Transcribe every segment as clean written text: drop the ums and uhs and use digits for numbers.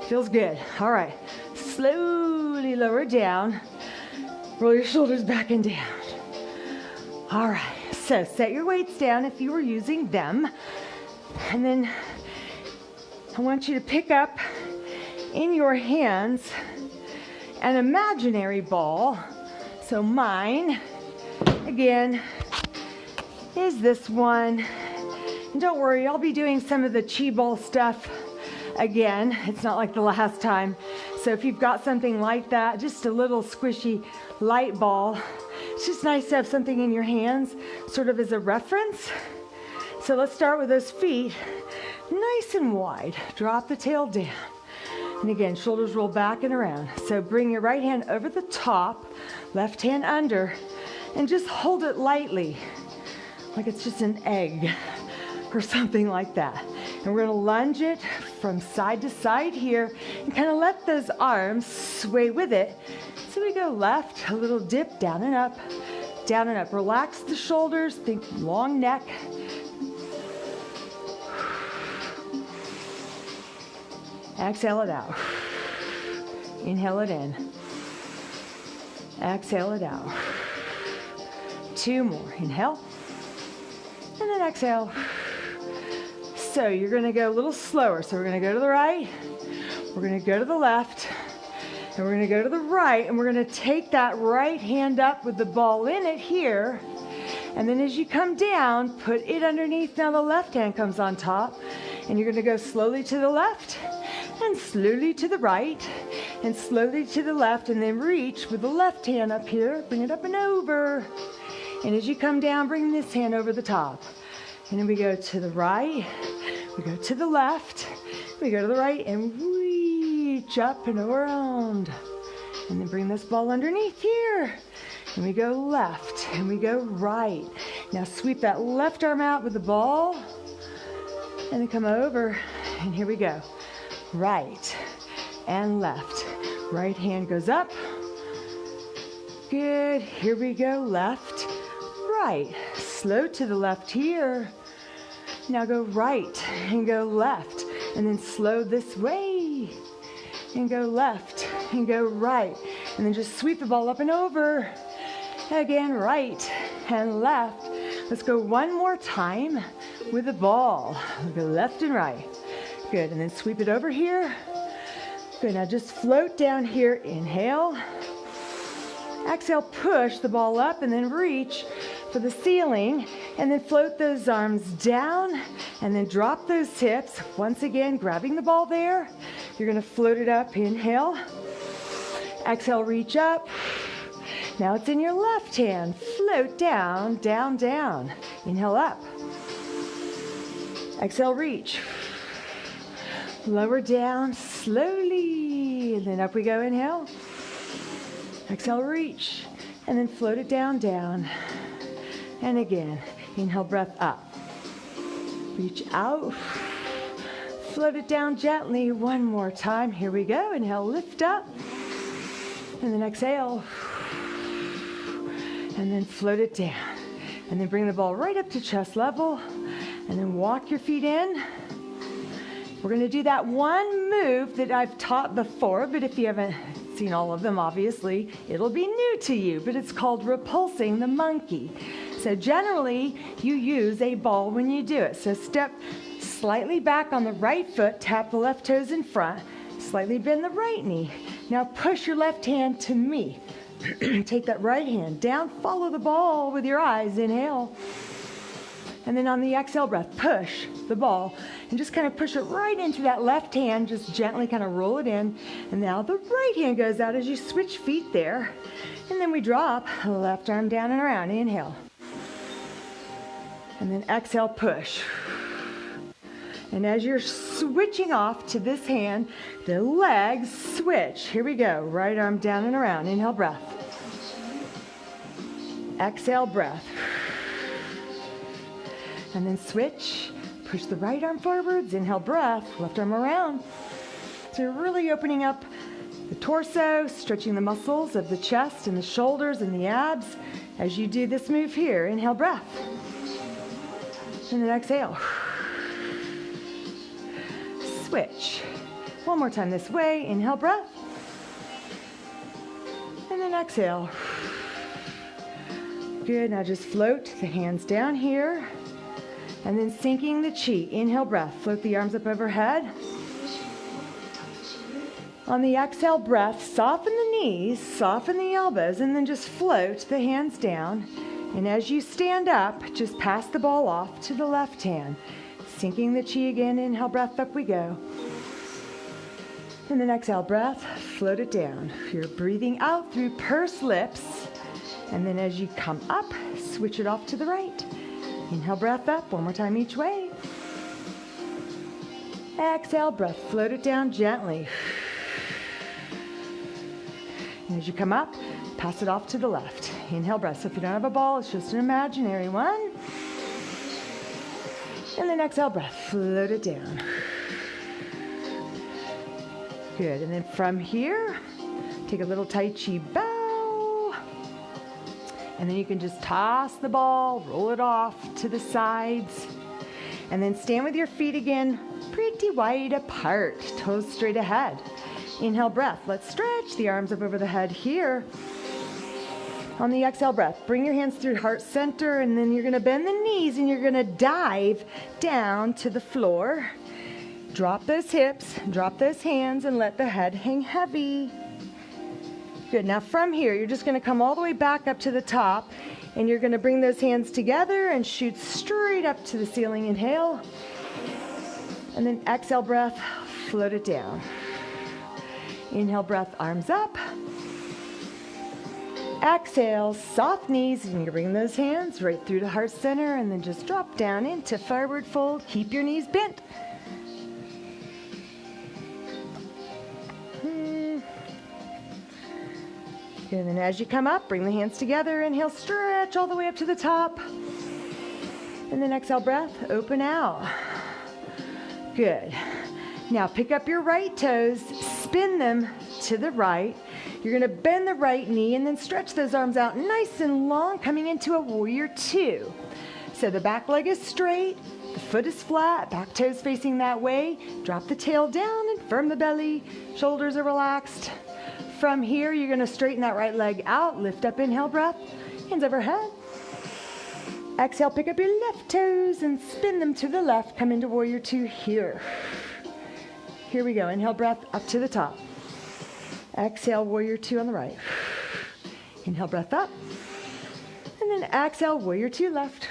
Feels good. All right. Slowly lower down. Roll your shoulders back and down. All right. So set your weights down if you were using them. And then I want you to pick up in your hands an imaginary ball. So mine, again, is this one. And don't worry, I'll be doing some of the chi ball stuff again. It's not like the last time. So if you've got something like that, just a little squishy light ball, it's just nice to have something in your hands sort of as a reference. So let's start with those feet nice and wide. Drop the tail down. And again, shoulders roll back and around. So bring your right hand over the top, left hand under, and just hold it lightly, like it's just an egg or something like that. And we're gonna lunge it from side to side here and kind of let those arms sway with it. So we go left, a little dip, down and up, down and up. Relax the shoulders, think long neck. Exhale it out. Inhale it in. Exhale it out. 2 more. Inhale. And then exhale. So you're going to go a little slower. So we're going to go to the right. We're going to go to the left. And we're going to go to the right. And we're going to take that right hand up with the ball in it here. And then as you come down, put it underneath. Now the left hand comes on top. And you're going to go slowly to the left. And slowly to the right, and slowly to the left, and then reach with the left hand up here, bring it up and over. And as you come down, bring this hand over the top. And then we go to the right, we go to the left, we go to the right, and reach up and around. And then bring this ball underneath here. And we go left, and we go right. Now sweep that left arm out with the ball, and then come over, and here we go. Right and left. Right hand goes up. Good. Here we go. Left, right. Slow to the left here. Now go right and go left. And then slow this way. And go left and go right. And then just sweep the ball up and over. Again, right and left. Let's go one more time with the ball. We'll go left and right. Good, and then sweep it over here. Good, now just float down here. Inhale. Exhale, push the ball up and then reach for the ceiling. And then float those arms down and then drop those hips. Once again, grabbing the ball there. You're gonna float it up. Inhale. Exhale, reach up. Now it's in your left hand. Float down, down, down. Inhale up. Exhale, reach. Lower down slowly, and then up we go. Inhale. Exhale, reach, and then float it down, down. And again, inhale, breath up. Reach out. Float it down gently one more time. Here we go. Inhale, lift up. And then exhale. And then float it down. And then bring the ball right up to chest level. And then walk your feet in. We're going to do that one move that I've taught before, but if you haven't seen all of them, obviously, it'll be new to you, but it's called repulsing the monkey. So generally, you use a ball when you do it. So step slightly back on the right foot, tap the left toes in front, slightly bend the right knee. Now push your left hand to me. Take that right hand down, follow the ball with your eyes. Inhale. And then on the exhale breath, push the ball and just kind of push it right into that left hand. Just gently kind of roll it in. And now the right hand goes out as you switch feet there. And then we drop left arm down and around. Inhale. And then exhale, push. And as you're switching off to this hand, the legs switch. Here we go. Right arm down and around. Inhale, breath. Exhale, breath. And then switch, push the right arm forwards, inhale, breath, left arm around. So you're really opening up the torso, stretching the muscles of the chest and the shoulders and the abs as you do this move here. Inhale, breath. And then exhale. switch. One more time this way. Inhale, breath. And then exhale. Good, now just float the hands down here. And then sinking the chi. Inhale, breath. Float the arms up overhead. On the exhale breath, soften the knees, soften the elbows, and then just float the hands down. And as you stand up, just pass the ball off to the left hand. Sinking the chi again, inhale, breath, up we go. And then exhale, breath, float it down. You're breathing out through pursed lips. And then as you come up, switch it off to the right. Inhale, breath up, one more time each way. Exhale, breath, float it down gently. And as you come up, pass it off to the left. Inhale, breath. So if you don't have a ball, it's just an imaginary one. And then exhale, breath, float it down. Good, and then from here, take a little Tai Chi bow. And then you can just toss the ball, roll it off to the sides. And then stand with your feet again, pretty wide apart, toes straight ahead. Inhale, breath. Let's stretch the arms up over the head here. On the exhale breath, bring your hands through heart center, and then you're going to bend the knees and you're going to dive down to the floor. Drop those hips, drop those hands, and let the head hang heavy. Good. Now from here, you're just going to come all the way back up to the top, and you're going to bring those hands together and shoot straight up to the ceiling. Inhale. And then exhale breath, float it down. Inhale, breath, arms up. Exhale, soft knees, and you bring those hands right through the heart center, and then just drop down into forward fold. Keep your knees bent. Good, and then as you come up, bring the hands together. Inhale, stretch all the way up to the top. And then exhale, breath, open out. Good. Now pick up your right toes, spin them to the right. You're going to bend the right knee and then stretch those arms out nice and long, coming into a warrior two. So the back leg is straight, the foot is flat, back toes facing that way. Drop the tail down and firm the belly. Shoulders are relaxed. From here, you're going to straighten that right leg out. Lift up, inhale, breath. Hands overhead. Exhale, pick up your left toes and spin them to the left. Come into warrior two here. Here we go. Inhale, breath, up to the top. Exhale, warrior two on the right. Inhale, breath up. And then exhale, warrior two left.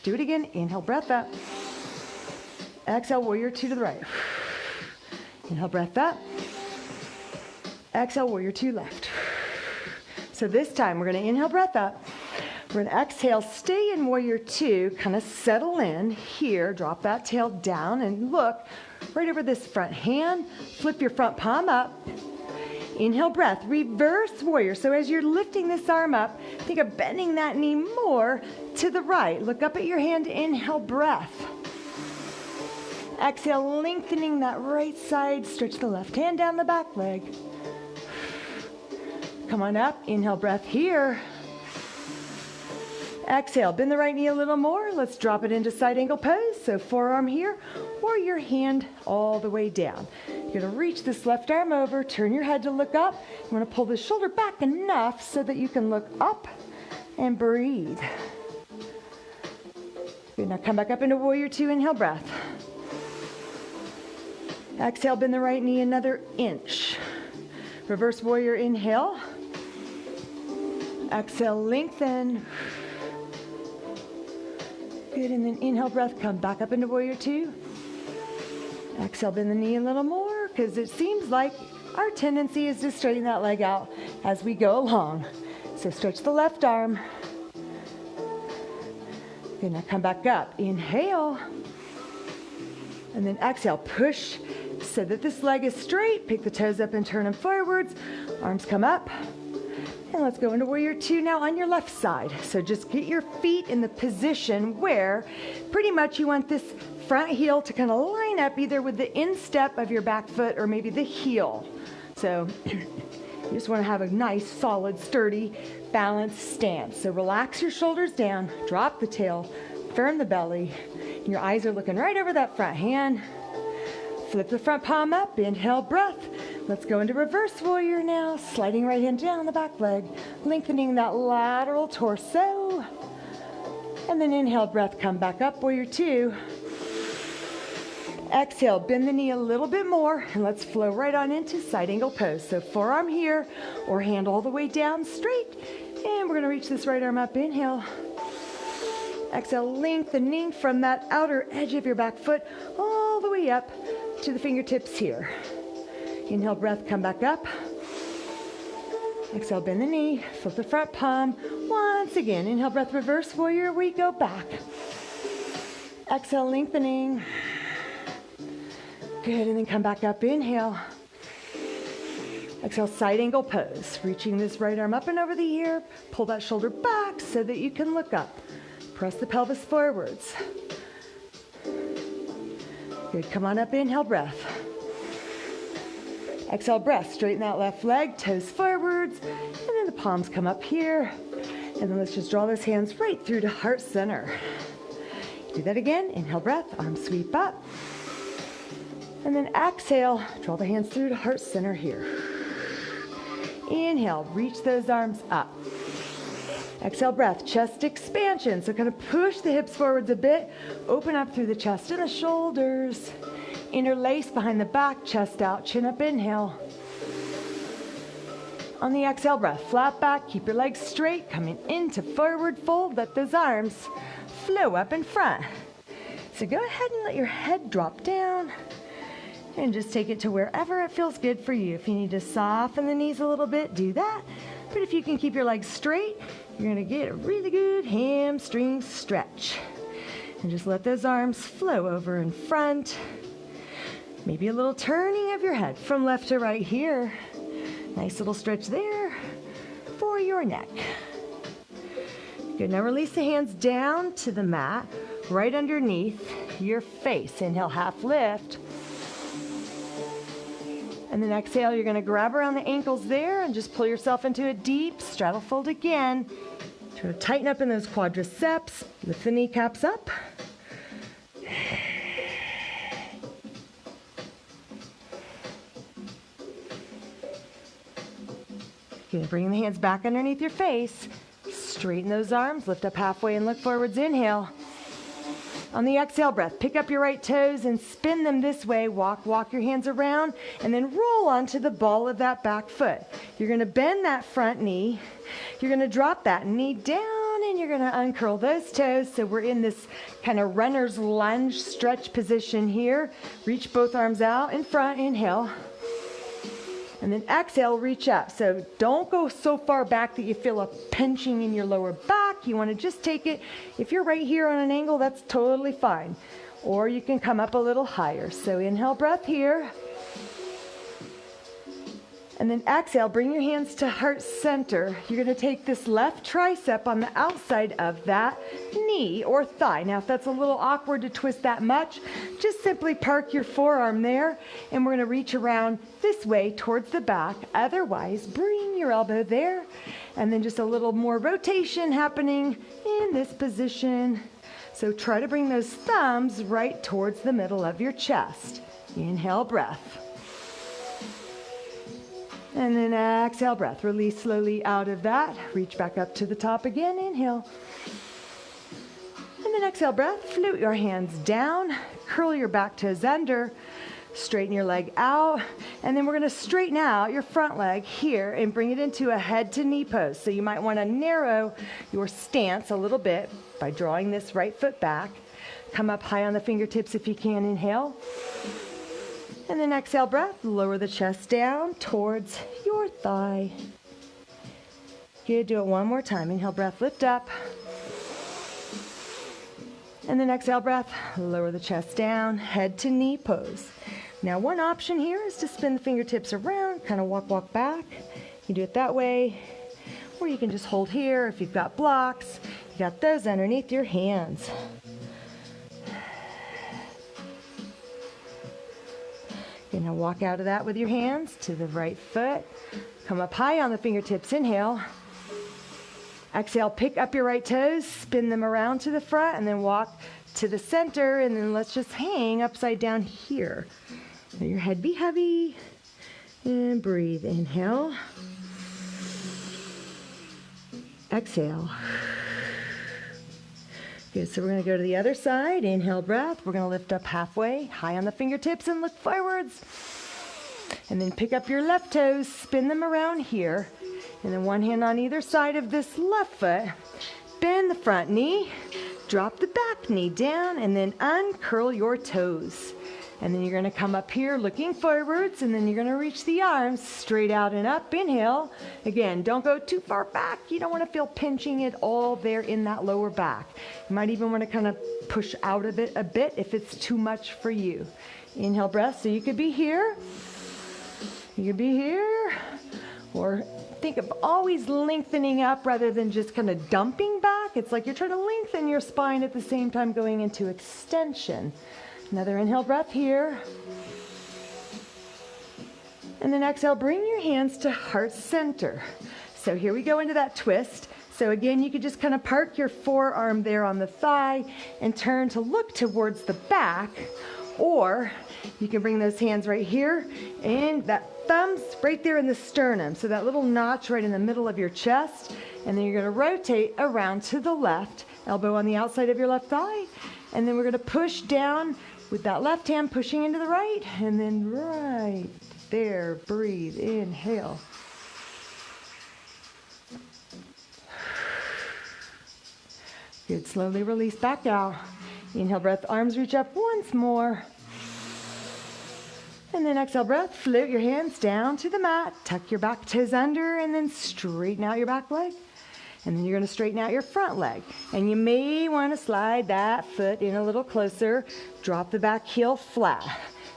Do it again. Inhale, breath up. Exhale, warrior two to the right. Inhale, breath up. Exhale, warrior two left. So this time, we're going to inhale, breath up. We're going to exhale, stay in warrior two, kind of settle in here. Drop that tail down and look right over this front hand. Flip your front palm up. Inhale, breath, reverse warrior. So as you're lifting this arm up, think of bending that knee more to the right. Look up at your hand, inhale, breath. Exhale, lengthening that right side. Stretch the left hand down the back leg. Come on up, inhale, breath here. Exhale, bend the right knee a little more. Let's drop it into side angle pose. So forearm here, or your hand all the way down. You're going to reach this left arm over, turn your head to look up. You want to pull the shoulder back enough so that you can look up and breathe. Good, now come back up into warrior two, inhale, breath. Exhale, bend the right knee another inch. Reverse warrior, inhale. Exhale, lengthen. Good, and then inhale, breath, come back up into warrior two. Exhale, bend the knee a little more, because it seems like our tendency is to straighten that leg out as we go along. So stretch the left arm. Good, now come back up. Inhale. And then exhale, push so that this leg is straight. Pick the toes up and turn them forwards. Arms come up. And let's go into warrior two now on your left side. So just get your feet in the position where pretty much you want this front heel to kind of line up either with the instep of your back foot or maybe the heel. So you just want to have a nice, solid, sturdy, balanced stance. So relax your shoulders down, drop the tail, firm the belly. Your eyes are looking right over that front hand. Flip the front palm up, inhale, breath. Let's go into reverse warrior now. Sliding right hand down the back leg, lengthening that lateral torso. And then inhale, breath, come back up, warrior two. Exhale, bend the knee a little bit more, and let's flow right on into side angle pose. So forearm here, or hand all the way down straight. And we're gonna reach this right arm up, inhale. Exhale, lengthening from that outer edge of your back foot all the way up to the fingertips here. Inhale, breath, come back up. Exhale, bend the knee, flip the front palm. Once again, inhale, breath, reverse warrior, we go back. Exhale, lengthening. Good, and then come back up, inhale. Exhale, side angle pose. Reaching this right arm up and over the ear. Pull that shoulder back so that you can look up. Press the pelvis forwards. Good, come on up, inhale, breath. Exhale, breath, straighten that left leg, toes forwards, and then the palms come up here. And then let's just draw those hands right through to heart center. Do that again, inhale, breath, arms sweep up. And then exhale, draw the hands through to heart center here. Inhale, reach those arms up. Exhale, breath, chest expansion. So kind of push the hips forwards a bit, open up through the chest and the shoulders. Interlace behind the back, chest out, chin up, inhale. On the exhale, breath, flat back, keep your legs straight, coming into forward fold, let those arms flow up in front. So go ahead and let your head drop down and just take it to wherever it feels good for you. If you need to soften the knees a little bit, do that. But if you can keep your legs straight, you're gonna get a really good hamstring stretch. And just let those arms flow over in front. Maybe a little turning of your head from left to right here. Nice little stretch there for your neck. Good, now release the hands down to the mat, right underneath your face. Inhale, half lift. And then exhale, you're gonna grab around the ankles there and just pull yourself into a deep straddle fold again. Try to tighten up in those quadriceps, lift the kneecaps up. Good, bring the hands back underneath your face. Straighten those arms, lift up halfway and look forwards, inhale. On the exhale breath, pick up your right toes and spin them this way. Walk your hands around and then roll onto the ball of that back foot. You're gonna bend that front knee. You're gonna drop that knee down and you're gonna uncurl those toes. So we're in this kind of runner's lunge stretch position here. Reach both arms out in front, inhale. And then exhale, reach up. So don't go so far back that you feel a pinching in your lower back. You want to just take it. If you're right here on an angle, that's totally fine. Or you can come up a little higher. So inhale, breath here. And then exhale, bring your hands to heart center. You're going to take this left tricep on the outside of that knee or thigh. Now, if that's a little awkward to twist that much, just simply park your forearm there, and we're going to reach around this way towards the back. Otherwise, bring your elbow there, and then just a little more rotation happening in this position. So try to bring those thumbs right towards the middle of your chest. Inhale, breath. And then exhale, breath. Release slowly out of that. Reach back up to the top again. Inhale. And then exhale, breath. Float your hands down. Curl your back toes under. Straighten your leg out. And then we're going to straighten out your front leg here and bring it into a head to knee pose. So you might want to narrow your stance a little bit by drawing this right foot back. Come up high on the fingertips if you can. Inhale. And then exhale, breath, lower the chest down towards your thigh. Good, do it one more time. Inhale, breath, lift up. And then exhale, breath, lower the chest down, head to knee pose. Now, one option here is to spin the fingertips around, kind of walk back. You do it that way, or you can just hold here if you've got blocks. You got those underneath your hands. Okay, now walk out of that with your hands to the right foot. Come up high on the fingertips, inhale. Exhale, pick up your right toes, spin them around to the front, and then walk to the center, and then let's just hang upside down here. Let your head be heavy. And breathe. Inhale. Exhale. Good, so we're going to go to the other side. Inhale, breath. We're going to lift up halfway, high on the fingertips and look forwards. And then pick up your left toes, spin them around here. And then one hand on either side of this left foot. Bend the front knee, drop the back knee down, and then uncurl your toes. And then you're going to come up here looking forwards, and then you're going to reach the arms straight out and up. Inhale. Again, don't go too far back. You don't want to feel pinching it all there in that lower back. You might even want to kind of push out of it a bit if it's too much for you. Inhale, breath. So you could be here. You could be here. Or think of always lengthening up rather than just kind of dumping back. It's like you're trying to lengthen your spine at the same time going into extension. Another inhale breath here. And then exhale, bring your hands to heart center. So here we go into that twist. So again, you could just kind of park your forearm there on the thigh and turn to look towards the back. Or you can bring those hands right here and that thumb's right there in the sternum. So that little notch right in the middle of your chest. And then you're going to rotate around to the left, elbow on the outside of your left thigh. And then we're going to push down with that left hand pushing into the right, and then right there, breathe, inhale. Good, slowly release back out. Inhale, breath, arms reach up once more. And then exhale, breath, float your hands down to the mat, tuck your back toes under, and then straighten out your back leg. And then you're going to straighten out your front leg. And you may want to slide that foot in a little closer. Drop the back heel flat.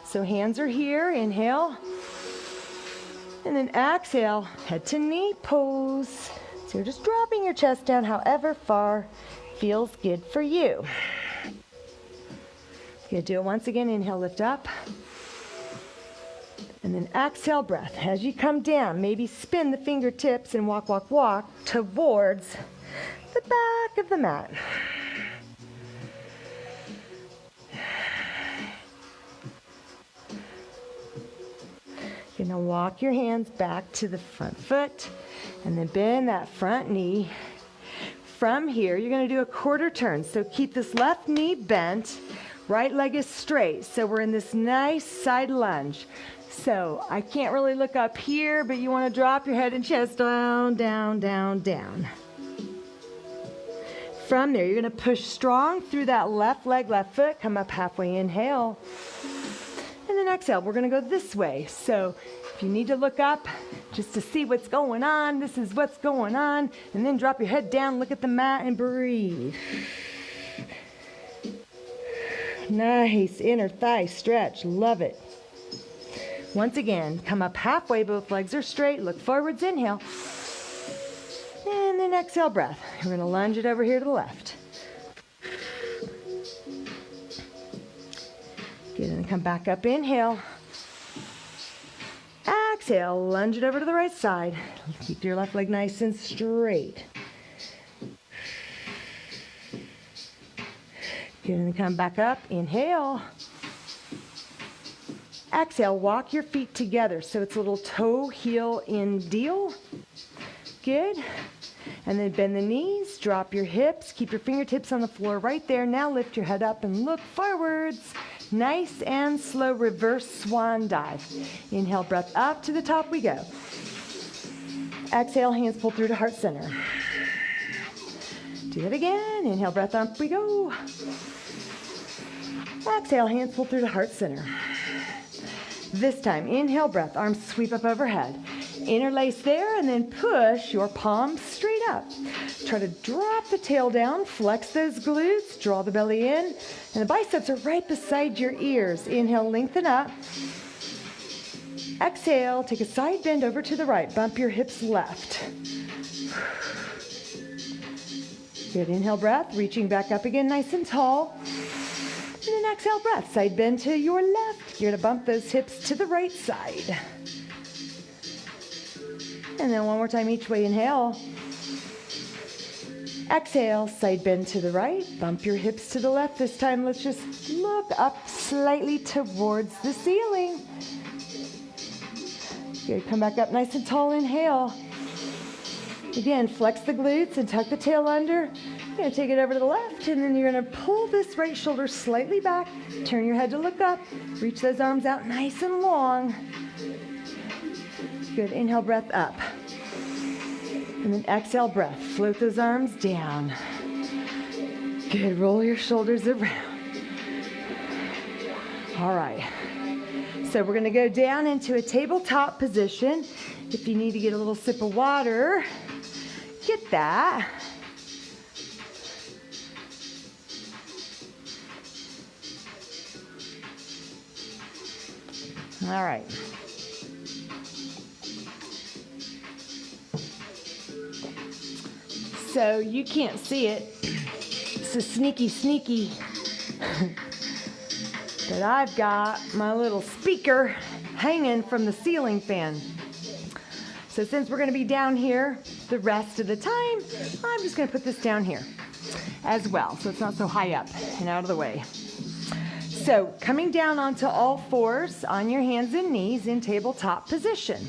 So hands are here. Inhale. And then exhale. Head to knee pose. So you're just dropping your chest down however far feels good for you. You're going to do it once again. Inhale, lift up. And then exhale, breath. As you come down, maybe spin the fingertips and walk, walk, walk towards the back of the mat. You're going to walk your hands back to the front foot and then bend that front knee. From here, you're going to do a quarter turn. So keep this left knee bent, right leg is straight. So we're in this nice side lunge. So I can't really look up here, but you want to drop your head and chest down, down, down, down. From there, you're going to push strong through that left leg, left foot. Come up halfway, inhale. And then exhale. We're going to go this way. So if you need to look up just to see what's going on, this is what's going on. And then drop your head down, look at the mat, and breathe. Nice. Inner thigh stretch. Love it. Once again, come up halfway, both legs are straight, look forwards, inhale. And then exhale, breath. We're going to lunge it over here to the left. Good, and come back up, inhale. Exhale, lunge it over to the right side. Keep your left leg nice and straight. Good, and come back up, inhale. Exhale, walk your feet together. So it's a little toe heel in deal. Good. And then bend the knees, drop your hips, keep your fingertips on the floor right there. Now lift your head up and look forwards. Nice and slow reverse swan dive. Inhale, breath up to the top we go. Exhale, hands pull through to heart center. Do it again. Inhale, breath up we go. Exhale, hands pull through to heart center. This time, inhale, breath, arms sweep up overhead. Interlace there and then push your palms straight up. Try to drop the tail down, flex those glutes, draw the belly in, and the biceps are right beside your ears. Inhale, lengthen up. Exhale, take a side bend over to the right. Bump your hips left. Good, inhale, breath, reaching back up again nice and tall. And then exhale, breath, side bend to your left. You're going to bump those hips to the right side. And then one more time each way, inhale. Exhale, side bend to the right. Bump your hips to the left. This time, let's just look up slightly towards the ceiling. Good, come back up nice and tall, inhale. Again, flex the glutes and tuck the tail under. You're gonna take it over to the left, and then you're gonna pull this right shoulder slightly back, turn your head to look up, reach those arms out nice and long. Good, inhale, breath up. And then exhale, breath. Float those arms down. Good, roll your shoulders around. All right, so we're gonna go down into a tabletop position. If you need to get a little sip of water, get that. All right. So you can't see it. It's a sneaky. But I've got my little speaker hanging from the ceiling fan. So since we're gonna be down here the rest of the time, I'm just gonna put this down here as well, so it's not so high up and out of the way. So coming down onto all fours on your hands and knees in tabletop position.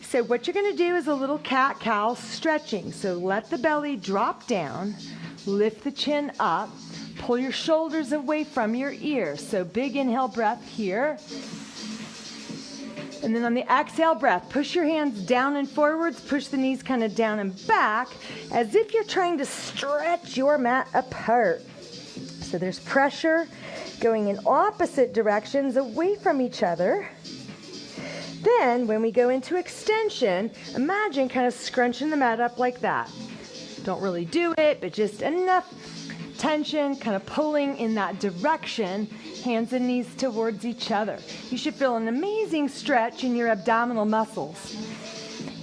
So what you're gonna do is a little cat-cow stretching. So let the belly drop down, lift the chin up, pull your shoulders away from your ears. So big inhale breath here. And then on the exhale breath, push your hands down and forwards, push the knees kind of down and back, as if you're trying to stretch your mat apart. So there's pressure going in opposite directions away from each other. Then when we go into extension, imagine kind of scrunching the mat up like that. Don't really do it, but just enough tension, kind of pulling in that direction, hands and knees towards each other. You should feel an amazing stretch in your abdominal muscles.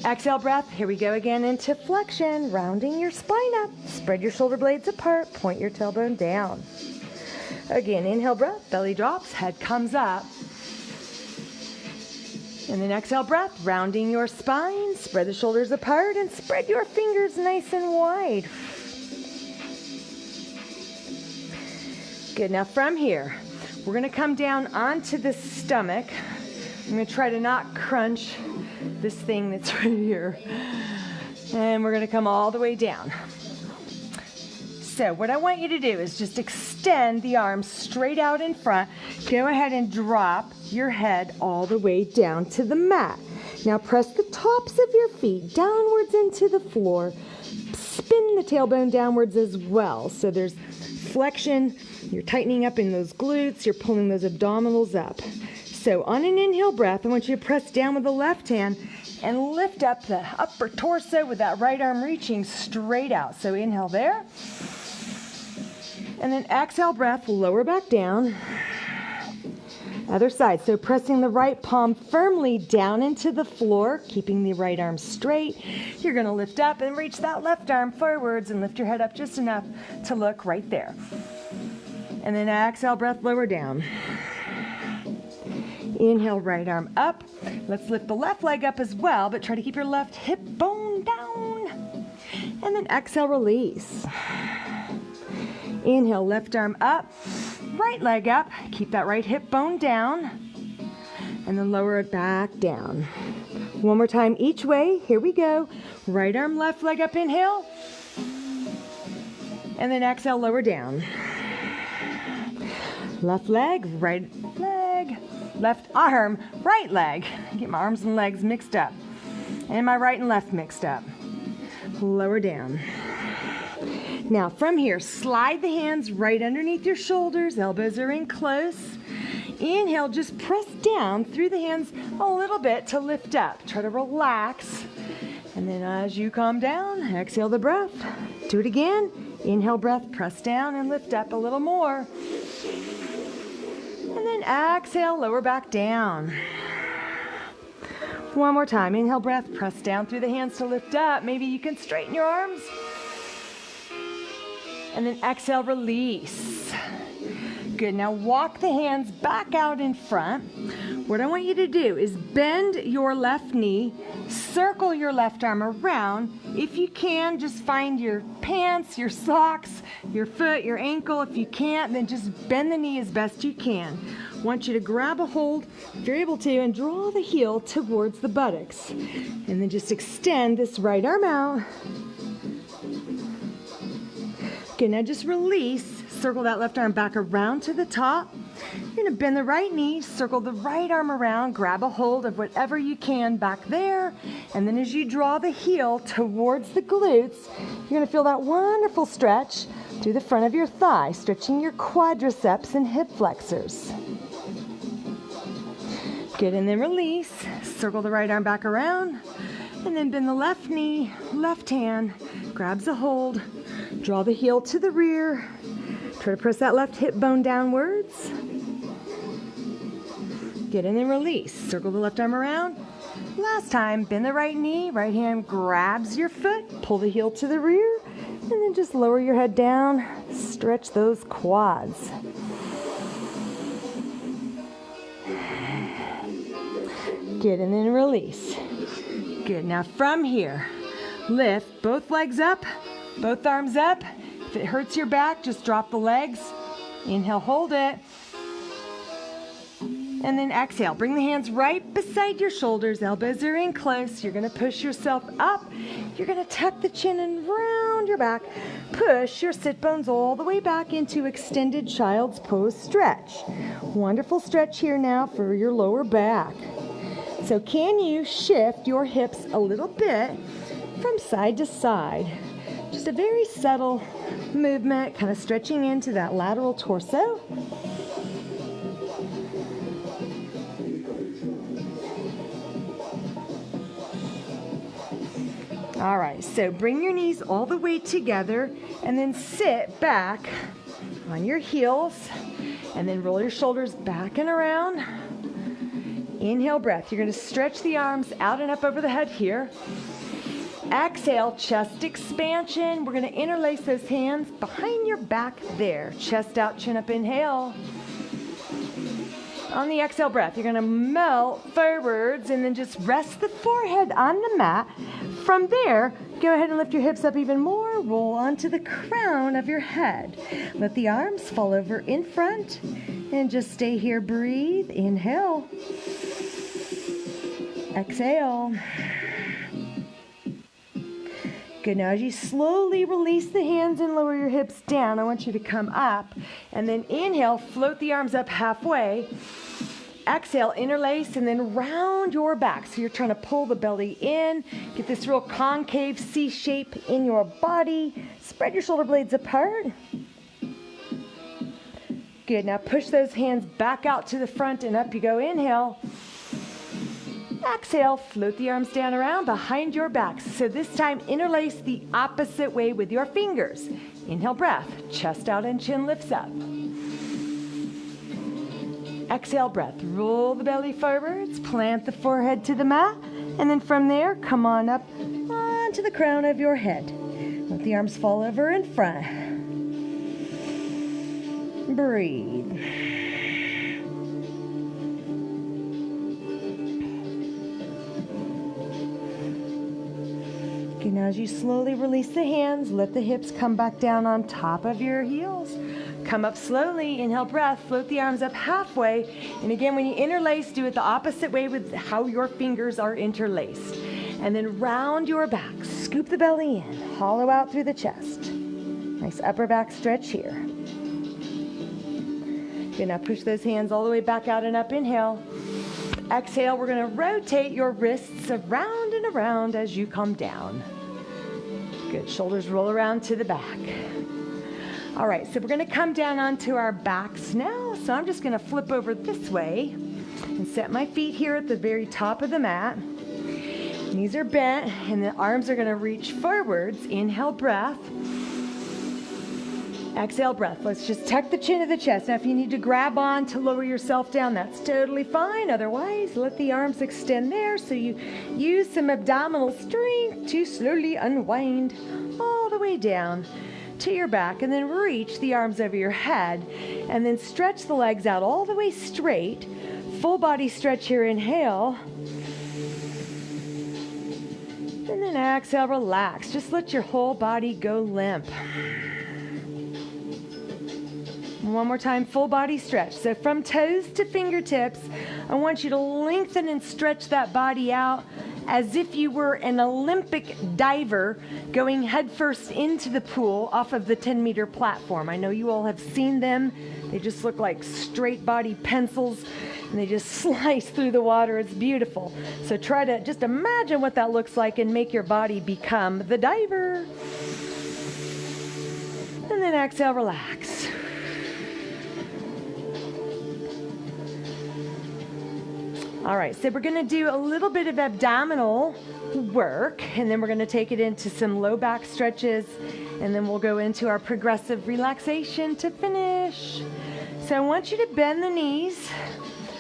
Exhale breath, here we go again into flexion, rounding your spine up. Spread your shoulder blades apart, point your tailbone down. Again, inhale breath, belly drops, head comes up. And then exhale breath, rounding your spine, spread the shoulders apart and spread your fingers nice and wide. Good, now from here, we're gonna come down onto the stomach. I'm gonna try to not crunch this thing that's right here. And we're gonna come all the way down. So what I want you to do is just extend the arms straight out in front. Go ahead and drop your head all the way down to the mat. Now press the tops of your feet downwards into the floor. Spin the tailbone downwards as well. So there's flexion. You're tightening up in those glutes. You're pulling those abdominals up. So on an inhale breath, I want you to press down with the left hand and lift up the upper torso with that right arm reaching straight out. So inhale there. And then exhale breath, lower back down. Other side. So pressing the right palm firmly down into the floor, keeping the right arm straight. You're going to lift up and reach that left arm forwards and lift your head up just enough to look right there. And then exhale breath, lower down. Inhale, right arm up. Let's lift the left leg up as well, but try to keep your left hip bone down. And then exhale, release. Inhale, left arm up, right leg up. Keep that right hip bone down. And then lower it back down. One more time each way. Here we go. Right arm, left leg up, inhale. And then exhale, lower down. Left leg, right leg. Left arm, right leg. Get my arms and legs mixed up. And my right and left mixed up. Lower down. Now from here, slide the hands right underneath your shoulders. Elbows are in close. Inhale, just press down through the hands a little bit to lift up. Try to relax. And then as you calm down, exhale the breath. Do it again. Inhale breath, press down and lift up a little more. And then exhale, lower back down. One more time. Inhale breath, press down through the hands to lift up. Maybe you can straighten your arms. And then exhale, release. Good, now walk the hands back out in front. What I want you to do is bend your left knee, circle your left arm around. If you can, just find your pants, your socks, your foot, your ankle. If you can't, then just bend the knee as best you can. I want you to grab a hold, if you're able to, and draw the heel towards the buttocks. And then just extend this right arm out. Okay, now just release. Circle that left arm back around to the top. You're going to bend the right knee, circle the right arm around, grab a hold of whatever you can back there. And then as you draw the heel towards the glutes, you're going to feel that wonderful stretch through the front of your thigh, stretching your quadriceps and hip flexors. Good, and then release. Circle the right arm back around. And then bend the left knee, left hand, grabs a hold, draw the heel to the rear. Try to press that left hip bone downwards. Good, and then release. Circle the left arm around. Last time, bend the right knee, right hand grabs your foot, pull the heel to the rear, and then just lower your head down, stretch those quads. Good, and then release. Good, now from here, lift both legs up, both arms up. If it hurts your back, just drop the legs. Inhale, hold it. And then exhale. Bring the hands right beside your shoulders. Elbows are in close. You're going to push yourself up. You're going to tuck the chin and round your back. Push your sit bones all the way back into extended child's pose stretch. Wonderful stretch here now for your lower back. So can you shift your hips a little bit from side to side? Just a very subtle movement, kind of stretching into that lateral torso. All right, so bring your knees all the way together and then sit back on your heels and then roll your shoulders back and around. Inhale, breath. You're going to stretch the arms out and up over the head here. Exhale, chest expansion. We're going to interlace those hands behind your back there. Chest out, chin up, inhale. On the exhale breath, you're going to melt forwards and then just rest the forehead on the mat. From there, go ahead and lift your hips up even more. Roll onto the crown of your head. Let the arms fall over in front and just stay here. Breathe. Inhale. Exhale. Good, now as you slowly release the hands and lower your hips down, I want you to come up and then inhale, float the arms up halfway. Exhale, interlace and then round your back. So you're trying to pull the belly in, get this real concave C shape in your body. Spread your shoulder blades apart. Good, now push those hands back out to the front and up you go. Inhale. Exhale, float the arms down around behind your back. So this time, interlace the opposite way with your fingers. Inhale, breath. Chest out and chin lifts up. Exhale, breath. Roll the belly forwards. Plant the forehead to the mat. And then from there, come on up onto the crown of your head. Let the arms fall over in front. Breathe. Okay, now as you slowly release the hands, let the hips come back down on top of your heels. Come up slowly, inhale, breath, float the arms up halfway. And again, when you interlace, do it the opposite way with how your fingers are interlaced. And then round your back, scoop the belly in, hollow out through the chest. Nice upper back stretch here. Good, now push those hands all the way back out and up, inhale. Exhale, we're gonna rotate your wrists around and around as you come down. Good, shoulders roll around to the back. All right, so we're gonna come down onto our backs now. So I'm just gonna flip over this way and set my feet here at the very top of the mat. Knees are bent and the arms are gonna reach forwards. Inhale, breath. Exhale, breath. Let's just tuck the chin to the chest. Now, if you need to grab on to lower yourself down, that's totally fine. Otherwise, let the arms extend there so you use some abdominal strength to slowly unwind all the way down to your back, and then reach the arms over your head, and then stretch the legs out all the way straight. Full body stretch here, inhale. And then exhale, relax. Just let your whole body go limp. One more time, full body stretch. So from toes to fingertips, I want you to lengthen and stretch that body out as if you were an Olympic diver going headfirst into the pool off of the 10-meter platform. I know you all have seen them. They just look like straight body pencils, and they just slice through the water. It's beautiful. So try to just imagine what that looks like and make your body become the diver. And then exhale, relax. All right, so we're gonna do a little bit of abdominal work, and then we're gonna take it into some low back stretches, and then we'll go into our progressive relaxation to finish. So I want you to bend the knees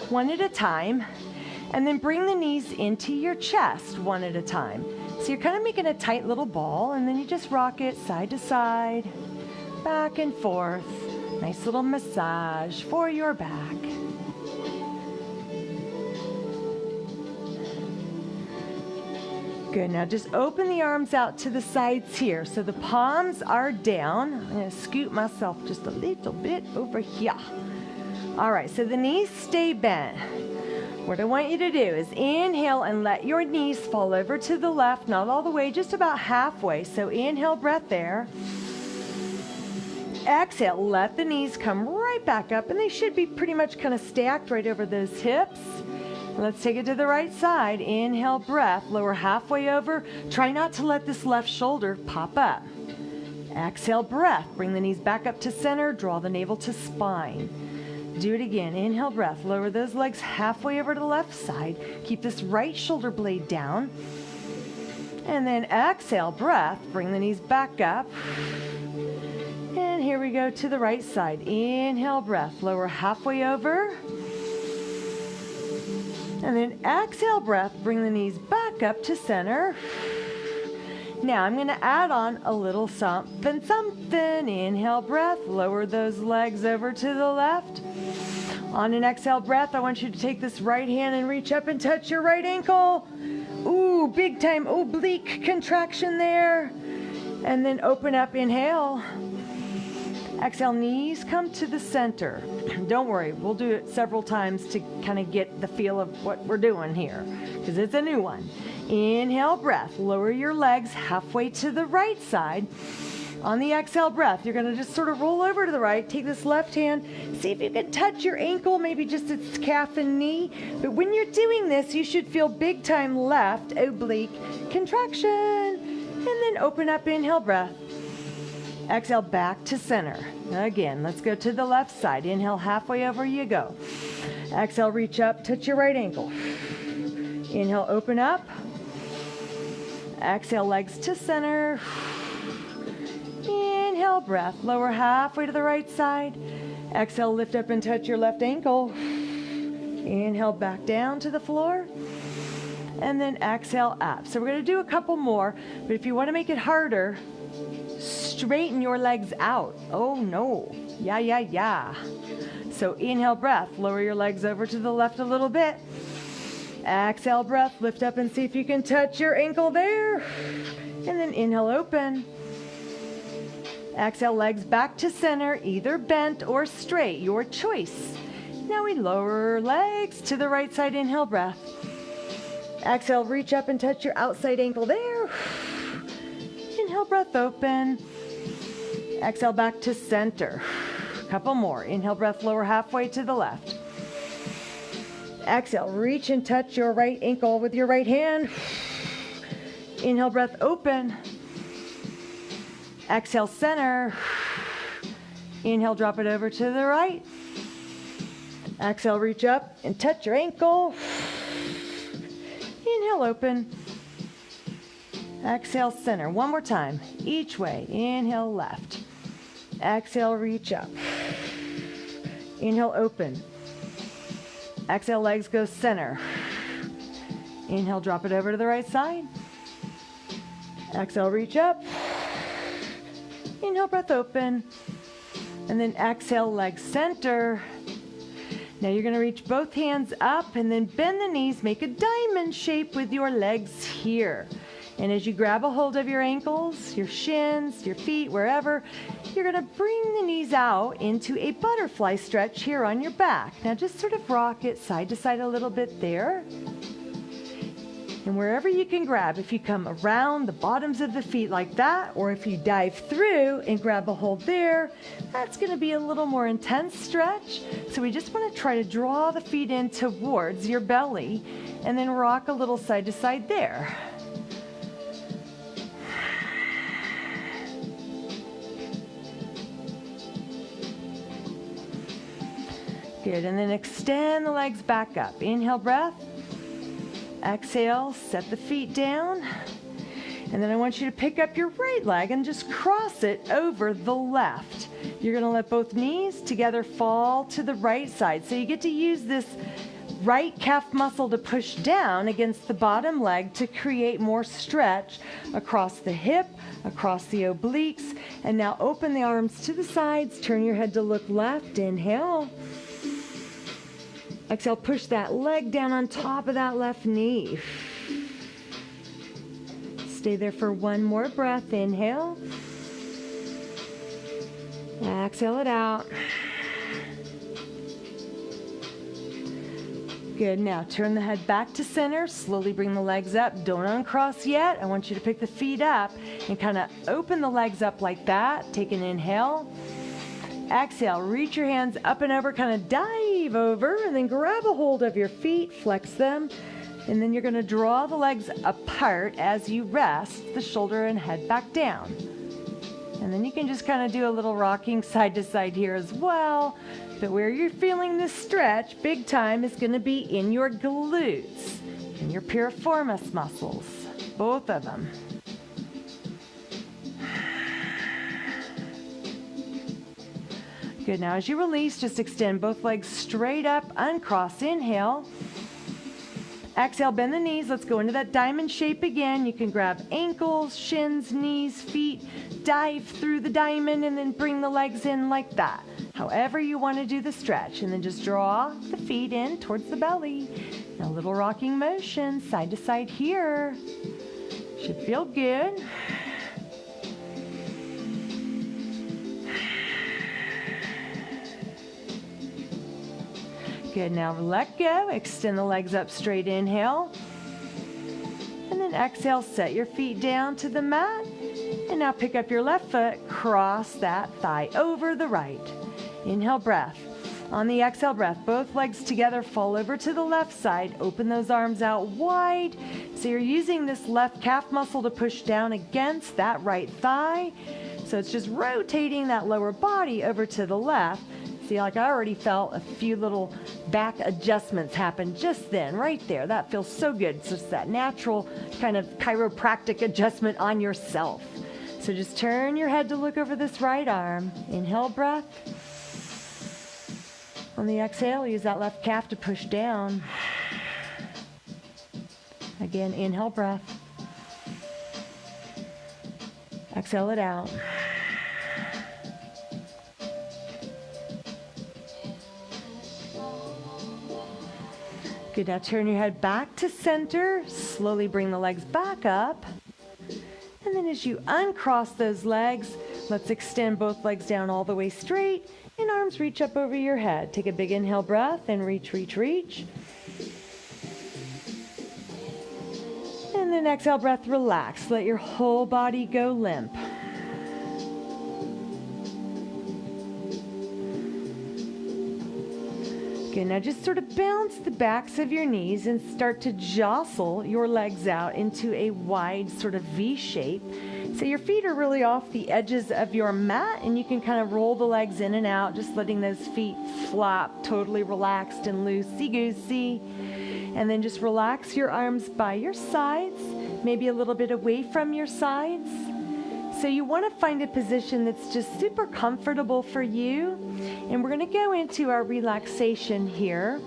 one at a time, and then bring the knees into your chest one at a time. So you're kind of making a tight little ball, and then you just rock it side to side, back and forth. Nice little massage for your back. Good, now just open the arms out to the sides here. So the palms are down. I'm gonna scoot myself just a little bit over here. All right, so the knees stay bent. What I want you to do is inhale and let your knees fall over to the left, not all the way, just about halfway. So inhale, breath there. Exhale, let the knees come right back up, and they should be pretty much kind of stacked right over those hips. Let's take it to the right side. Inhale, breath, lower halfway over. Try not to let this left shoulder pop up. Exhale, breath, bring the knees back up to center, draw the navel to spine. Do it again. Inhale, breath, lower those legs halfway over to the left side. Keep this right shoulder blade down. And then exhale, breath, bring the knees back up. And here we go to the right side. Inhale, breath, lower halfway over. And then exhale, breath, bring the knees back up to center. Now I'm gonna add on a little something. Inhale, breath, lower those legs over to the left. On an exhale breath, I want you to take this right hand and reach up and touch your right ankle. Ooh, big time oblique contraction there. And then open up, inhale. Exhale, knees come to the center. Don't worry, we'll do it several times to kind of get the feel of what we're doing here, because it's a new one. Inhale, breath, lower your legs halfway to the right side. On the exhale breath, you're gonna just sort of roll over to the right, take this left hand, see if you can touch your ankle, maybe just its calf and knee. But when you're doing this, you should feel big time left oblique contraction. And then open up, inhale, breath. Exhale, back to center. Again, let's go to the left side. Inhale, halfway over you go. Exhale, reach up, touch your right ankle. Inhale, open up. Exhale, legs to center. Inhale, breath, lower halfway to the right side. Exhale, lift up and touch your left ankle. Inhale, back down to the floor. And then exhale, up. So we're going to do a couple more, but if you want to make it harder, straighten your legs out. Oh no. Yeah. So inhale, breath, lower your legs over to the left a little bit. Exhale, breath, lift up and see if you can touch your ankle there. And then inhale, open. Exhale, legs back to center, either bent or straight, your choice. Now we lower legs to the right side, inhale, breath. Exhale, reach up and touch your outside ankle there. Inhale, breath, open. Exhale, back to center. Couple more. Inhale, breath, lower halfway to the left. Exhale, reach and touch your right ankle with your right hand. Inhale, breath, open. Exhale, center. Inhale, drop it over to the right. Exhale, reach up and touch your ankle. Inhale, open. Exhale, center. One more time. Each way. Inhale, left. Exhale, reach up. Inhale, open. Exhale, legs go center. Inhale, drop it over to the right side. Exhale, reach up. Inhale, breath open. And then exhale, leg center. Now you're going to reach both hands up and then bend the knees, make a diamond shape with your legs here. And as you grab a hold of your ankles, your shins, your feet, wherever, you're going to bring the knees out into a butterfly stretch here on your back. Now just sort of rock it side to side a little bit there. And wherever you can grab, if you come around the bottoms of the feet like that, or if you dive through and grab a hold there, that's going to be a little more intense stretch. So we just want to try to draw the feet in towards your belly and then rock a little side to side there. Good, and then extend the legs back up. Inhale, breath. Exhale, set the feet down. And then I want you to pick up your right leg and just cross it over the left. You're going to let both knees together fall to the right side. So you get to use this right calf muscle to push down against the bottom leg to create more stretch across the hip, across the obliques. And now open the arms to the sides. Turn your head to look left. Inhale. Exhale, push that leg down on top of that left knee. Stay there for one more breath. Inhale. Exhale it out. Good. Now turn the head back to center. Slowly bring the legs up. Don't uncross yet. I want you to pick the feet up and kind of open the legs up like that. Take an inhale. Exhale, reach your hands up and over, kind of dive over, and then grab a hold of your feet, flex them, and then you're going to draw the legs apart as you rest the shoulder and head back down. And then you can just kind of do a little rocking side to side here as well. But where you're feeling this stretch big time is going to be in your glutes and your piriformis muscles, both of them. Good. Now as you release, just extend both legs straight up, uncross, inhale. Exhale, bend the knees. Let's go into that diamond shape again. You can grab ankles, shins, knees, feet, dive through the diamond, and then bring the legs in like that. However you want to do the stretch. And then just draw the feet in towards the belly. Now a little rocking motion, side to side here. Should feel good. Good, now let go, extend the legs up straight, inhale. And then exhale, set your feet down to the mat. And now pick up your left foot, cross that thigh over the right. Inhale, breath. On the exhale breath, both legs together, fall over to the left side, open those arms out wide. So you're using this left calf muscle to push down against that right thigh. So it's just rotating that lower body over to the left. See, like I already felt a few little back adjustments happen just then, right there. That feels so good. It's just that natural kind of chiropractic adjustment on yourself. So just turn your head to look over this right arm. Inhale, breath. On the exhale, use that left calf to push down. Again, inhale, breath. Exhale it out. Good, now turn your head back to center. Slowly bring the legs back up. And then as you uncross those legs, let's extend both legs down all the way straight and arms reach up over your head. Take a big inhale breath and reach, reach, reach. And then exhale breath, relax. Let your whole body go limp. Good, now just sort of bounce the backs of your knees and start to jostle your legs out into a wide sort of V shape. So your feet are really off the edges of your mat and you can kind of roll the legs in and out, just letting those feet flop, totally relaxed and loosey-goosey. And then just relax your arms by your sides, maybe a little bit away from your sides. So you want to find a position that's just super comfortable for you. And we're going to go into our relaxation here.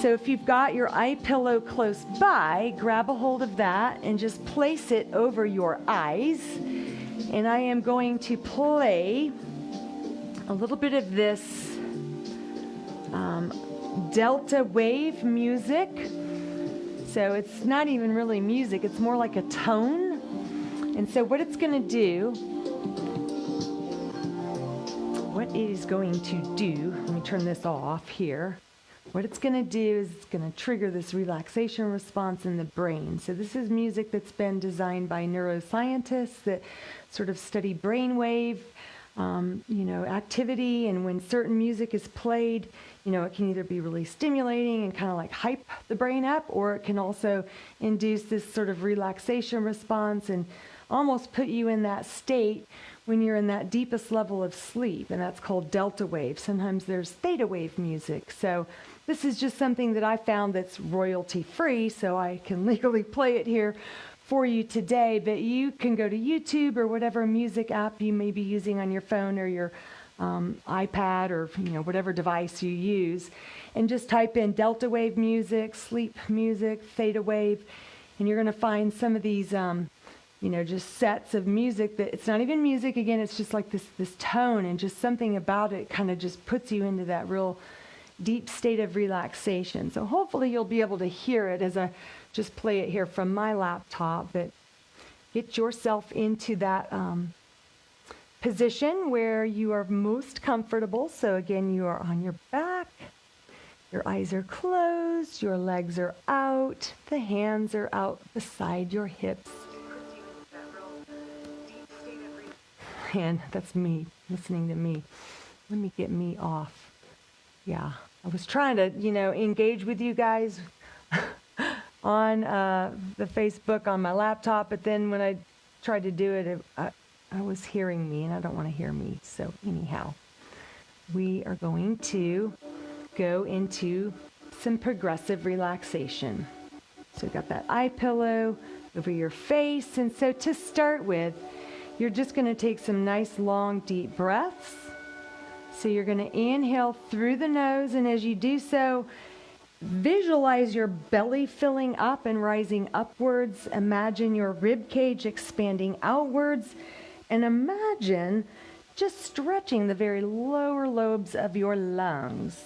So if you've got your eye pillow close by, grab a hold of that and just place it over your eyes. And I am going to play a little bit of this delta wave music. So it's not even really music, it's more like a tone. And so what it's going to do, let me turn this off here. What it's going to do is it's going to trigger this relaxation response in the brain. So this is music that's been designed by neuroscientists that sort of study brainwave, activity, and when certain music is played, it can either be really stimulating and kind of like hype the brain up, or it can also induce this sort of relaxation response and almost put you in that state when you're in that deepest level of sleep, and that's called delta wave. Sometimes there's theta wave music. So this is just something that I found that's royalty free, so I can legally play it here for you today. But you can go to YouTube or whatever music app you may be using on your phone or your iPad or whatever device you use, and just type in delta wave music, sleep music, theta wave, and you're going to find some of these just sets of music that it's not even music. Again, it's just like this tone, and just something about it kind of just puts you into that real deep state of relaxation. So hopefully you'll be able to hear it as I just play it here from my laptop. But get yourself into that position where you are most comfortable. So again, you are on your back, your eyes are closed, your legs are out, the hands are out beside your hips. And that's me listening to me. Let me get me off. Yeah, I was trying to, engage with you guys on the Facebook on my laptop, but then when I tried to do it, I was hearing me, and I don't want to hear me. So anyhow, we are going to go into some progressive relaxation. So we've got that eye pillow over your face. And so to start with, you're just going to take some nice, long, deep breaths. So you're going to inhale through the nose, and as you do so, visualize your belly filling up and rising upwards. Imagine your rib cage expanding outwards, and imagine just stretching the very lower lobes of your lungs.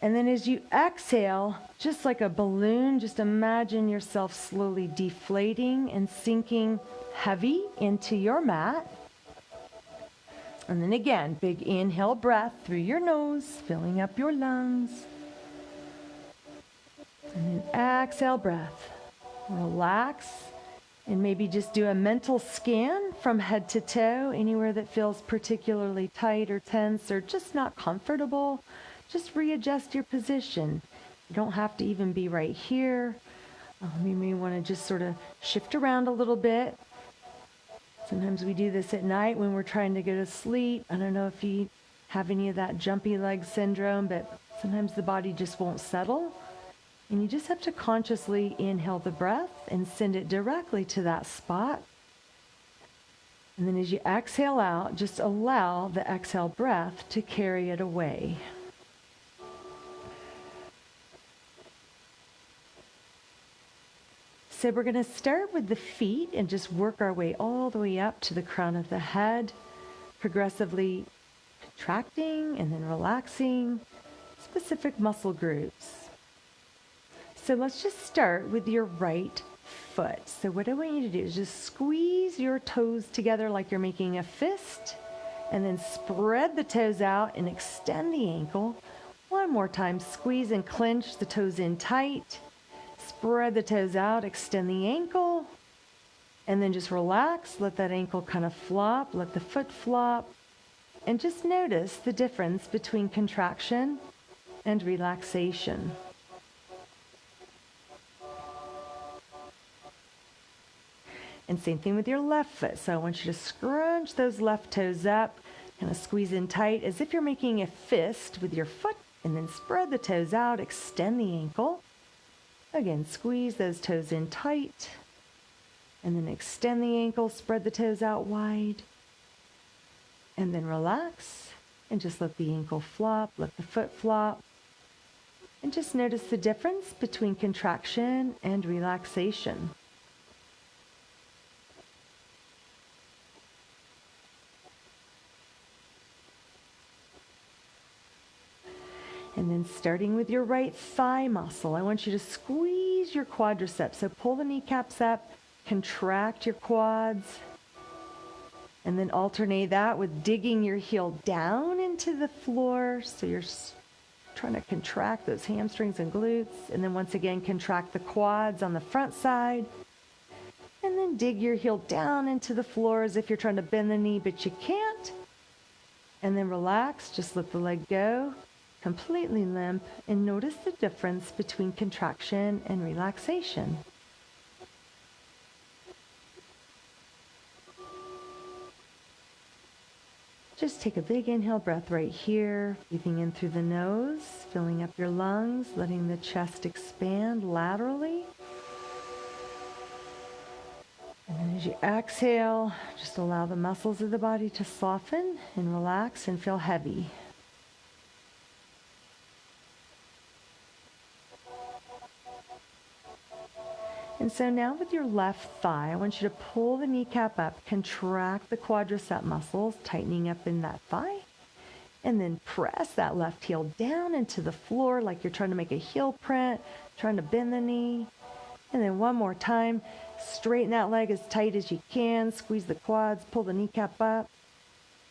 And then as you exhale, just like a balloon, just imagine yourself slowly deflating and sinking heavy into your mat. And then again, big inhale breath through your nose, filling up your lungs. And then exhale breath. Relax, and maybe just do a mental scan from head to toe, anywhere that feels particularly tight or tense or just not comfortable. Just readjust your position. You don't have to even be right here. You may want to just sort of shift around a little bit. Sometimes we do this at night when we're trying to go to sleep. I don't know if you have any of that jumpy leg syndrome, but sometimes the body just won't settle. And you just have to consciously inhale the breath and send it directly to that spot. And then as you exhale out, just allow the exhale breath to carry it away. So we're going to start with the feet and just work our way all the way up to the crown of the head, progressively contracting and then relaxing specific muscle groups. So let's just start with your right foot. So what I want you to do is just squeeze your toes together like you're making a fist, and then spread the toes out and extend the ankle. One more time, squeeze and clench the toes in tight. Spread the toes out, extend the ankle, and then just relax. Let that ankle kind of flop, let the foot flop, and just notice the difference between contraction and relaxation. And same thing with your left foot. So I want you to scrunch those left toes up, kind of squeeze in tight as if you're making a fist with your foot, and then spread the toes out, extend the ankle. Again, squeeze those toes in tight, and then extend the ankle, spread the toes out wide, and then relax, and just let the ankle flop, let the foot flop, and just notice the difference between contraction and relaxation. And starting with your right thigh muscle, I want you to squeeze your quadriceps. So pull the kneecaps up, contract your quads, and then alternate that with digging your heel down into the floor. So you're trying to contract those hamstrings and glutes. And then once again, contract the quads on the front side. And then dig your heel down into the floor as if you're trying to bend the knee, but you can't. And then relax, just let the leg go, completely limp, and notice the difference between contraction and relaxation. Just take a big inhale breath right here, breathing in through the nose, filling up your lungs, letting the chest expand laterally. And then as you exhale, just allow the muscles of the body to soften and relax and feel heavy. And so now with your left thigh, I want you to pull the kneecap up, contract the quadricep muscles, tightening up in that thigh, and then press that left heel down into the floor like you're trying to make a heel print, trying to bend the knee. And then one more time, straighten that leg as tight as you can, squeeze the quads, pull the kneecap up,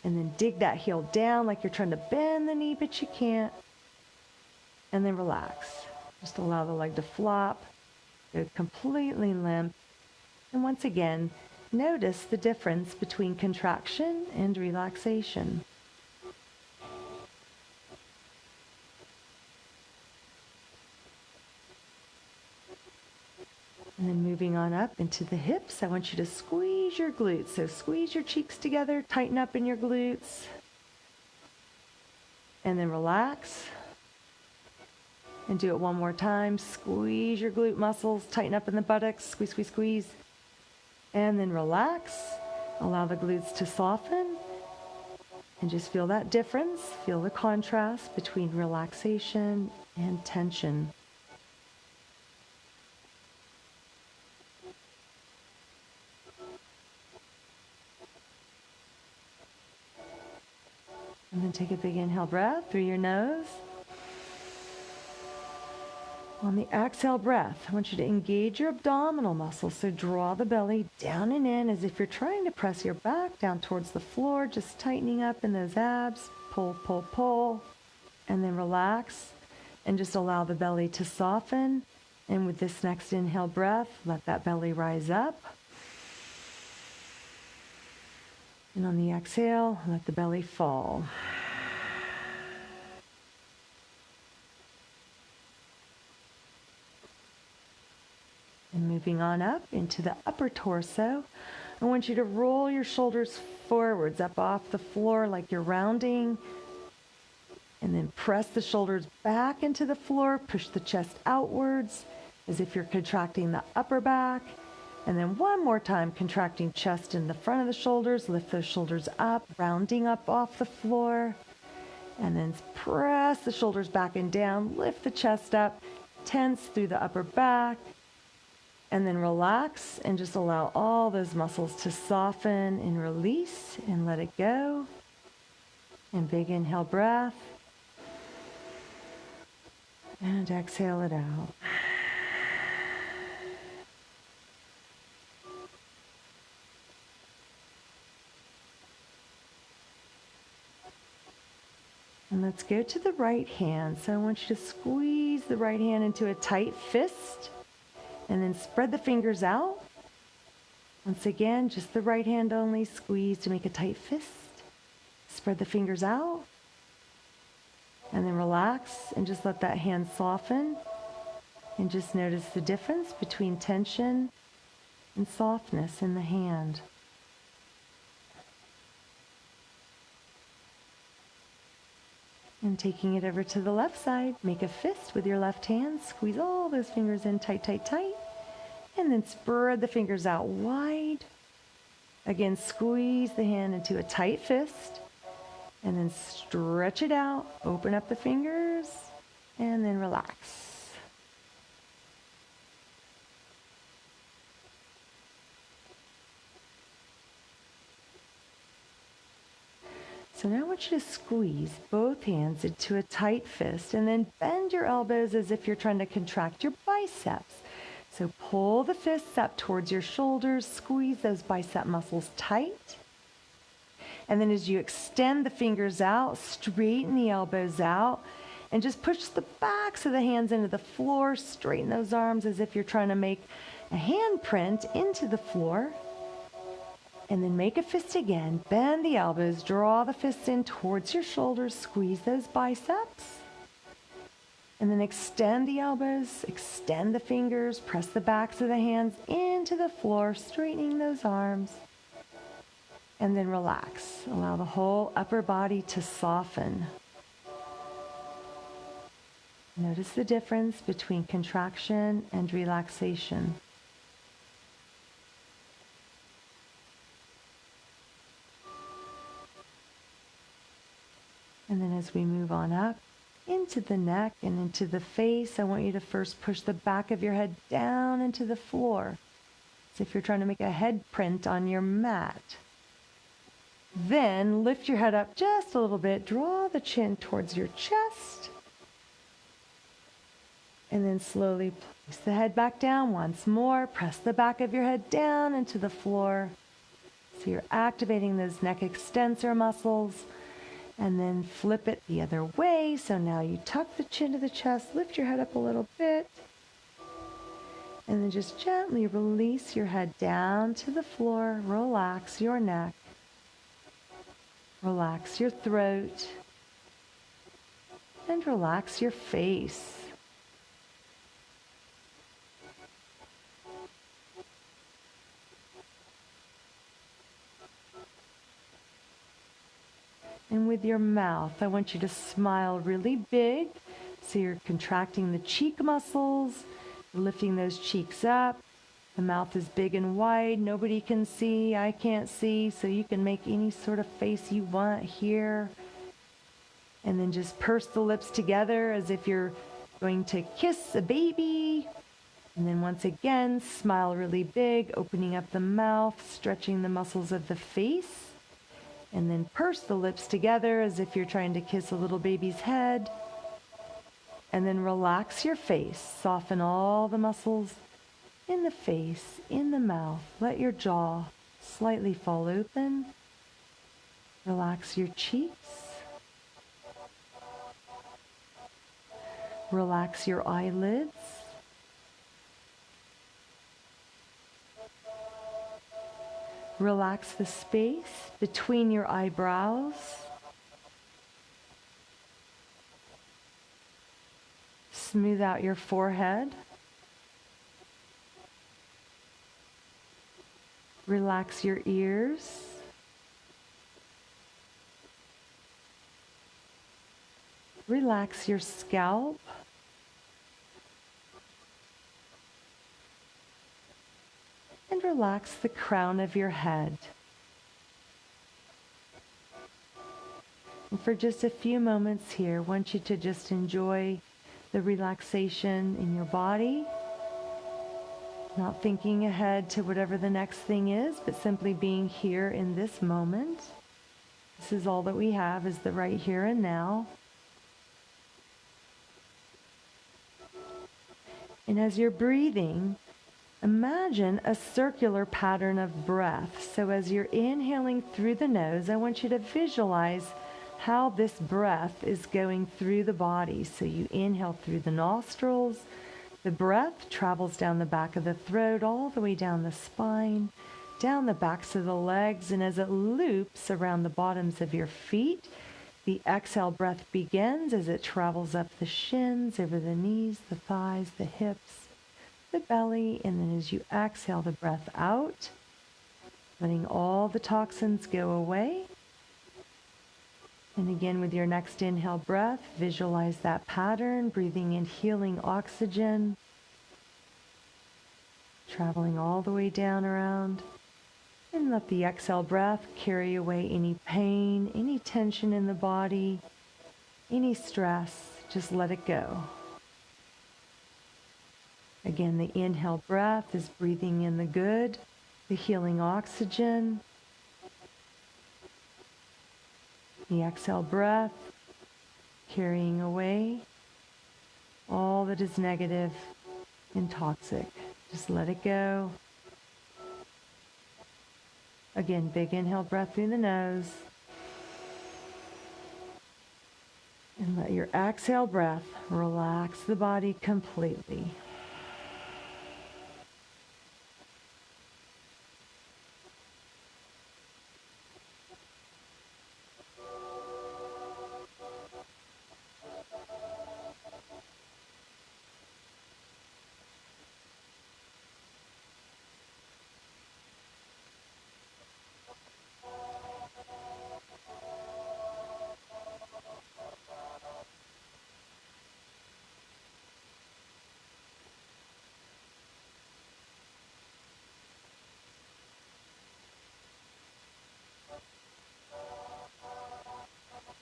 and then dig that heel down like you're trying to bend the knee, but you can't. And then relax. Just allow the leg to flop. Go completely limp. And once again, notice the difference between contraction and relaxation. And then moving on up into the hips, I want you to squeeze your glutes. So squeeze your cheeks together, tighten up in your glutes. And then relax. And do it one more time. Squeeze your glute muscles, tighten up in the buttocks, squeeze, squeeze, squeeze. And then relax. Allow the glutes to soften. And just feel that difference. Feel the contrast between relaxation and tension. And then take a big inhale breath through your nose. On the exhale breath, I want you to engage your abdominal muscles. So draw the belly down and in as if you're trying to press your back down towards the floor, just tightening up in those abs. Pull, pull, pull, and then relax. And just allow the belly to soften. And with this next inhale breath, let that belly rise up. And on the exhale, let the belly fall. And moving on up into the upper torso, I want you to roll your shoulders forwards up off the floor like you're rounding. And then press the shoulders back into the floor, push the chest outwards as if you're contracting the upper back. And then one more time, contracting chest in the front of the shoulders, lift those shoulders up, rounding up off the floor. And then press the shoulders back and down, lift the chest up, tense through the upper back. And then relax and just allow all those muscles to soften and release and let it go. And big inhale breath. And exhale it out. And let's go to the right hand. So I want you to squeeze the right hand into a tight fist. And then spread the fingers out. Once again, just the right hand only. Squeeze to make a tight fist. Spread the fingers out. And then relax and just let that hand soften. And just notice the difference between tension and softness in the hand. And taking it over to the left side, make a fist with your left hand. Squeeze all those fingers in tight, tight, tight. And then spread the fingers out wide. Again, squeeze the hand into a tight fist. And then stretch it out. Open up the fingers. And then relax. So now I want you to squeeze both hands into a tight fist and then bend your elbows as if you're trying to contract your biceps. So pull the fists up towards your shoulders, squeeze those bicep muscles tight. And then as you extend the fingers out, straighten the elbows out, and just push the backs of the hands into the floor, straighten those arms as if you're trying to make a handprint into the floor. And then make a fist again, bend the elbows, draw the fists in towards your shoulders, squeeze those biceps. And then extend the elbows, extend the fingers, press the backs of the hands into the floor, straightening those arms. And then relax. Allow the whole upper body to soften. Notice the difference between contraction and relaxation. And then as we move on up into the neck and into the face, I want you to first push the back of your head down into the floor, as if you're trying to make a head print on your mat. Then lift your head up just a little bit, draw the chin towards your chest, and then slowly place the head back down once more. Press the back of your head down into the floor. So you're activating those neck extensor muscles. And then flip it the other way. So now you tuck the chin to the chest, lift your head up a little bit, and then just gently release your head down to the floor. Relax your neck. Relax your throat. And relax your face. And with your mouth, I want you to smile really big. So you're contracting the cheek muscles, lifting those cheeks up. The mouth is big and wide. Nobody can see. I can't see. So you can make any sort of face you want here. And then just purse the lips together as if you're going to kiss a baby. And then once again, smile really big, opening up the mouth, stretching the muscles of the face. And then purse the lips together as if you're trying to kiss a little baby's head. And then relax your face. Soften all the muscles in the face, in the mouth. Let your jaw slightly fall open. Relax your cheeks. Relax your eyelids. Relax the space between your eyebrows. Smooth out your forehead. Relax your ears. Relax your scalp. And relax the crown of your head. And for just a few moments here, I want you to just enjoy the relaxation in your body, not thinking ahead to whatever the next thing is, but simply being here in this moment. This is all that we have, is the right here and now. And as you're breathing, imagine a circular pattern of breath. So as you're inhaling through the nose, I want you to visualize how this breath is going through the body. So you inhale through the nostrils. The breath travels down the back of the throat, all the way down the spine, down the backs of the legs, and as it loops around the bottoms of your feet, the exhale breath begins as it travels up the shins, over the knees, the thighs, the hips, the belly, and then as you exhale the breath out, letting all the toxins go away. And again, with your next inhale breath, visualize that pattern, breathing in healing oxygen, traveling all the way down around. And let the exhale breath carry away any pain, any tension in the body, any stress. Just let it go. Again, the inhale breath is breathing in the good, the healing oxygen. The exhale breath, carrying away all that is negative and toxic. Just let it go. Again, big inhale breath through the nose. And let your exhale breath relax the body completely.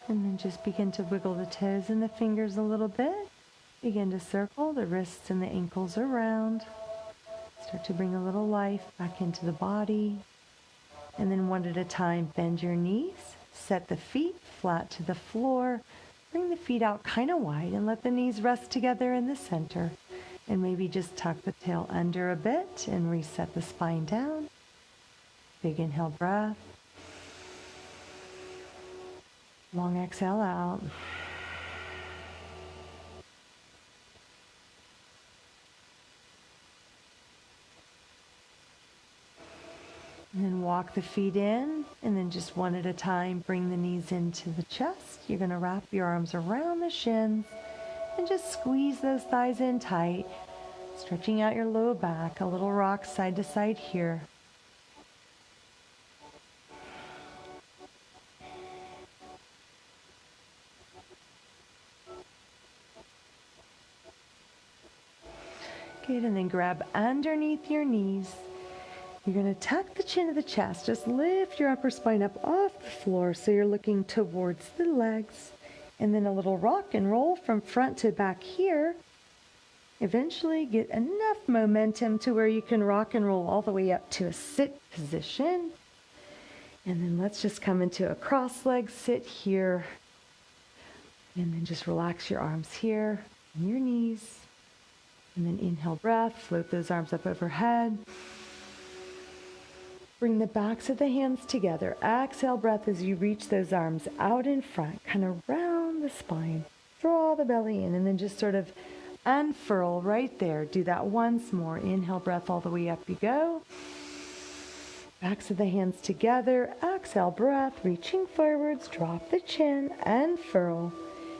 And then just begin to wiggle the toes and the fingers a little bit. Begin to circle the wrists and the ankles around. Start to bring a little life back into the body. And then one at a time, bend your knees. Set the feet flat to the floor. Bring the feet out kind of wide and let the knees rest together in the center. And maybe just tuck the tail under a bit and reset the spine down. Big inhale breath. Long exhale out. And then walk the feet in, and then just one at a time, bring the knees into the chest. You're going to wrap your arms around the shins and just squeeze those thighs in tight, stretching out your low back, a little rock side to side here. Good, and then grab underneath your knees. You're going to tuck the chin of the chest. Just lift your upper spine up off the floor so you're looking towards the legs. And then a little rock and roll from front to back here. Eventually get enough momentum to where you can rock and roll all the way up to a sit position. And then let's just come into a cross-legged sit here. And then just relax your arms here and your knees. And then inhale breath, float those arms up overhead. Bring the backs of the hands together. Exhale breath as you reach those arms out in front, kind of round the spine. Draw the belly in and then just sort of unfurl right there. Do that once more. Inhale breath all the way up you go. Backs of the hands together. Exhale breath, reaching forwards. Drop the chin, unfurl.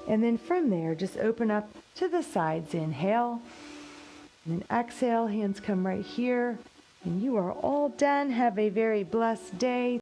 And then from there, just open up to the sides. Inhale. And then exhale, hands come right here. And you are all done. Have a very blessed day.